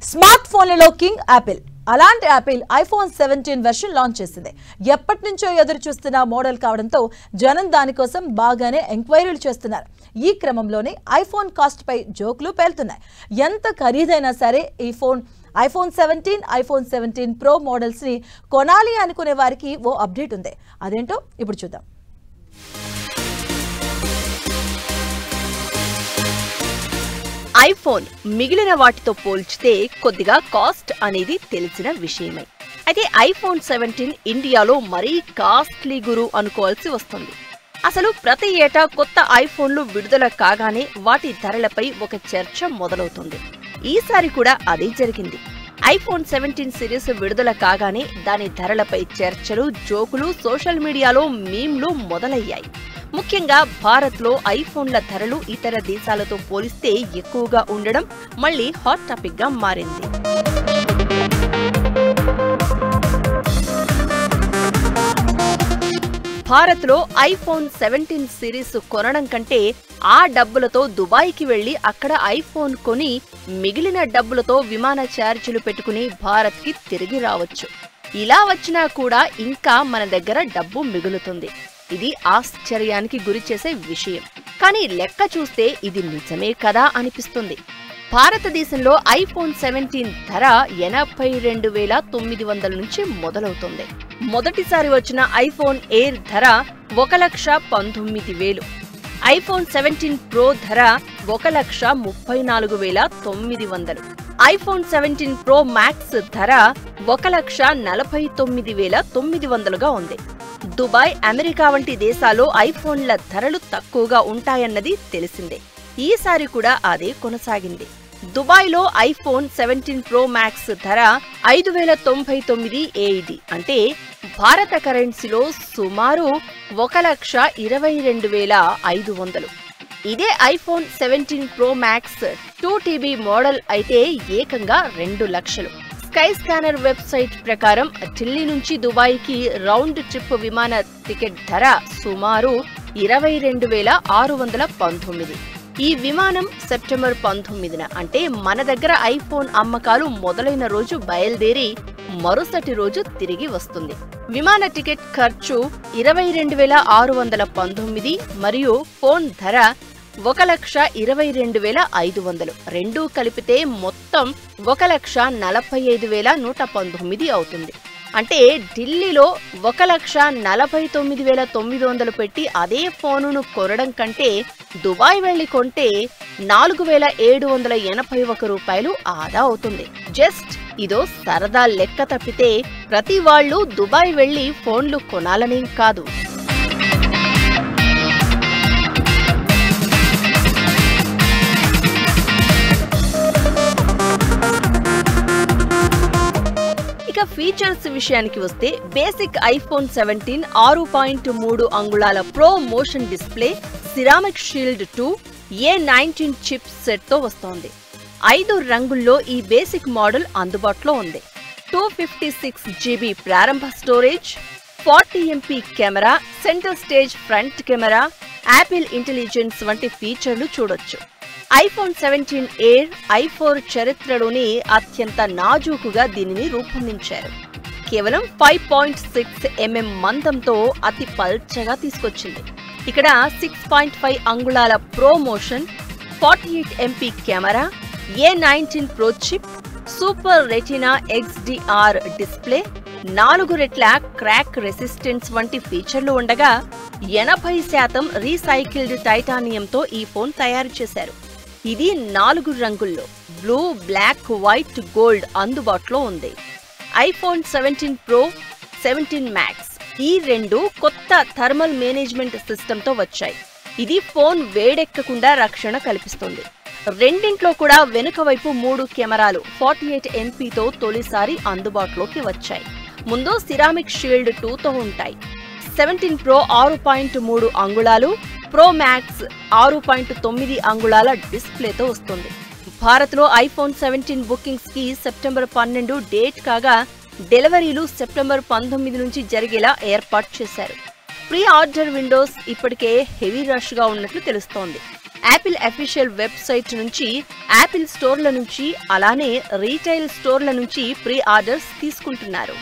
Smart ఫోన్లలో king Apple. అలాంటి Apple iPhone 17 version launch చేసింది. ఎప్పటి నుంచో ఎదురు చూస్తున్న మోడల్ కావడంతో జనం దానికోసం బాగానే ఎంక్వైరీలు చేస్తున్నారు. ఈ క్రమంలోనే ఐఫోన్ కాస్ట్ పై జోకులు పేలుతున్నాయి. ఎంత ఖరీదైనా సరే ఐఫోన్ 17, ఐఫోన్ 17 ప్రో మోడల్స్ ని కొనాలి అనుకునే వారికి ఓ అప్డేట్ ఉంది. అదేంటో ఇప్పుడు చూద్దాం. ఐఫోన్ మిగిలిన వాటితో పోల్చితే కొద్దిగా కాస్ట్ అనేది తెలిసిన విషయమే. అయితే ఐఫోన్ 17 ఇండియాలో మరీ కాస్ట్లీ గురు అనుకోవాల్సి వస్తుంది. అసలు ప్రతి ఏటా కొత్త ఐఫోన్లు విడుదల కాగానే వాటి ధరలపై ఒక చర్చ మొదలవుతుంది. ఈసారి కూడా అదే జరిగింది. ఐఫోన్ 17 సిరీస్ విడుదల కాగానే దాని ధరలపై చర్చలు, జోకులు సోషల్ మీడియాలో మీమ్లు మొదలయ్యాయి. ముఖ్యంగా భారత్లో ఐఫోన్ల ధరలు ఇతర దేశాలతో పోలిస్తే ఎక్కువగా ఉండడం మళ్లీ హాట్ టాపిక్ గా మారింది. భారత్లో ఐఫోన్ 17 సిరీస్ కొనడం కంటే ఆ డబ్బులతో దుబాయ్కి వెళ్లి అక్కడ ఐఫోన్ కొని మిగిలిన డబ్బులతో విమాన ఛార్జీలు పెట్టుకుని భారత్కి తిరిగి రావచ్చు. ఇలా వచ్చినా కూడా ఇంకా మన దగ్గర డబ్బు మిగులుతుంది. ఇది ఆశ్చర్యానికి గురి చేసే విషయం. కానీ లెక్క చూస్తే ఇది నిజమే కదా అనిపిస్తుంది. భారతదేశంలో ఐఫోన్ 17 ధర 82,900 నుంచి మొదలవుతుంది. మొదటిసారి వచ్చిన ఐఫోన్ ఎయిర్ ధర 1,19,000. ఐఫోన్ 17 ప్రో ధర 1,34,900. ఐఫోన్ 17 ప్రో మ్యాక్స్ ధర 1,49,900గా ఉంది. దుబాయ్, అమెరికా వంటి దేశాల్లో ఐఫోన్ల ధరలు తక్కువగా ఉంటాయన్నది తెలిసిందే. ఈసారి కూడా అదే కొనసాగింది. దుబాయ్లో ఐఫోన్ 17 ప్రో మ్యాక్స్ ధర 5,099 AED అంటే భారత కరెన్సీలో సుమారు 1,22,500. ఇదే iPhone 17 pro max 2TB model అయితే ఏకంగా 2 లక్షలు. స్కై స్కానర్ వెబ్సైట్ ప్రకారం ఢిల్లీ నుంచి దుబాయ్కి రౌండ్ ట్రిప్ విమాన టికెట్ ధర సుమారు 22,619. ఈ విమానం సెప్టెంబర్ 19న అంటే మన దగ్గర ఐఫోన్ అమ్మకాలు మొదలైన రోజు బయలుదేరి మరుసటి రోజు తిరిగి వస్తుంది. విమాన టికెట్ ఖర్చు 22,619 మరియు ఫోన్ ధర 1,22,500. రెండూ కలిపితే మొత్తం 1,45,119 అవుతుంది. అంటే ఢిల్లీలో 1,49,900 పెట్టి అదే ఫోనును కొనడం కంటే దుబాయ్ వెళ్లి కొంటే 4,781 రూపాయలు ఆదా అవుతుంది. జస్ట్ ఇదో సరదా లెక్క తప్పితే ప్రతి వాళ్ళు దుబాయ్ వెళ్లి ఫోన్లు కొనాలనేం కాదు. ఇక ఫీచర్స్ విషయానికి వస్తే బేసిక్ ఐఫోన్ 17 6.3 అంగుళాల pro motion display, ceramic shield 2, A19 chip set తో వస్తోంది. 5 రంగుల్లో ఈ బేసిక్ మోడల్ అందుబాటులో ఉంది. 256GB ప్రారంభ storage, 40MP camera, centre stage front camera, Apple intelligence వంటి ఫీచర్లు చూడొచ్చు. ఐఫోన్ 17 ఎయిర్ i4 చరిత్రలోనే అత్యంత నాజూకుగా దీనిని రూపొందించారు. కేవలం 5.6mm మందంతో అతి పల్చగా తీసుకొచ్చింది. ఇక్కడ 6.5 అంగుళాల pro motion, 48MP camera, A19 pro chip, super retina XDR display, 4 రెట్ల క్రాక్ రెసిస్టెన్స్ వంటి ఫీచర్లు ఉండగా 80% రీసైకిల్డ్ టైటానియంతో ఈ ఫోన్ తయారు చేశారు. ఇది 4 రంగుల్లో బ్లూ, బ్లాక్, వైట్, గోల్డ్ అందుబాటులో ఉంది. ఐఫోన్ 17 ప్రో, 17 మ్యాక్స్ ఈ రెండు కొత్త థర్మల్ మేనేజ్మెంట్ సిస్టంతో వచ్చాయి. ఇది ఫోన్ వేడెక్కకుండా రక్షణ కల్పిస్తుంది. రెండింట్లో కూడా వెనుక వైపు 3 కెమెరాలు 48MP తో తొలిసారి అందుబాటులోకి వచ్చాయి. ముందు సిరామిక్ షీల్డ్ 2తో ఉంటాయి. 17 ప్రో 6.3 అంగుళాలు, ప్రో మ్యాక్స్ 6.9 అంగుళాల డిస్ప్లేతో వస్తుంది. భారత్లో ఐఫోన్ 17 బుకింగ్స్ కి సెప్టెంబర్ 12 డేట్ కాగా డెలివరీలు సెప్టెంబర్ 19 నుంచి జరిగేలా ఏర్పాటు చేశారు. ప్రీ ఆర్డర్ విండోస్ ఇప్పటికే హెవీ రష్ గా ఉన్నట్లు తెలుస్తోంది. యాపిల్ అఫీషియల్ వెబ్సైట్ నుంచి, యాపిల్ స్టోర్ల నుంచి, అలానే రీటైల్ స్టోర్ల నుంచి ప్రీ ఆర్డర్స్ తీసుకుంటున్నారు.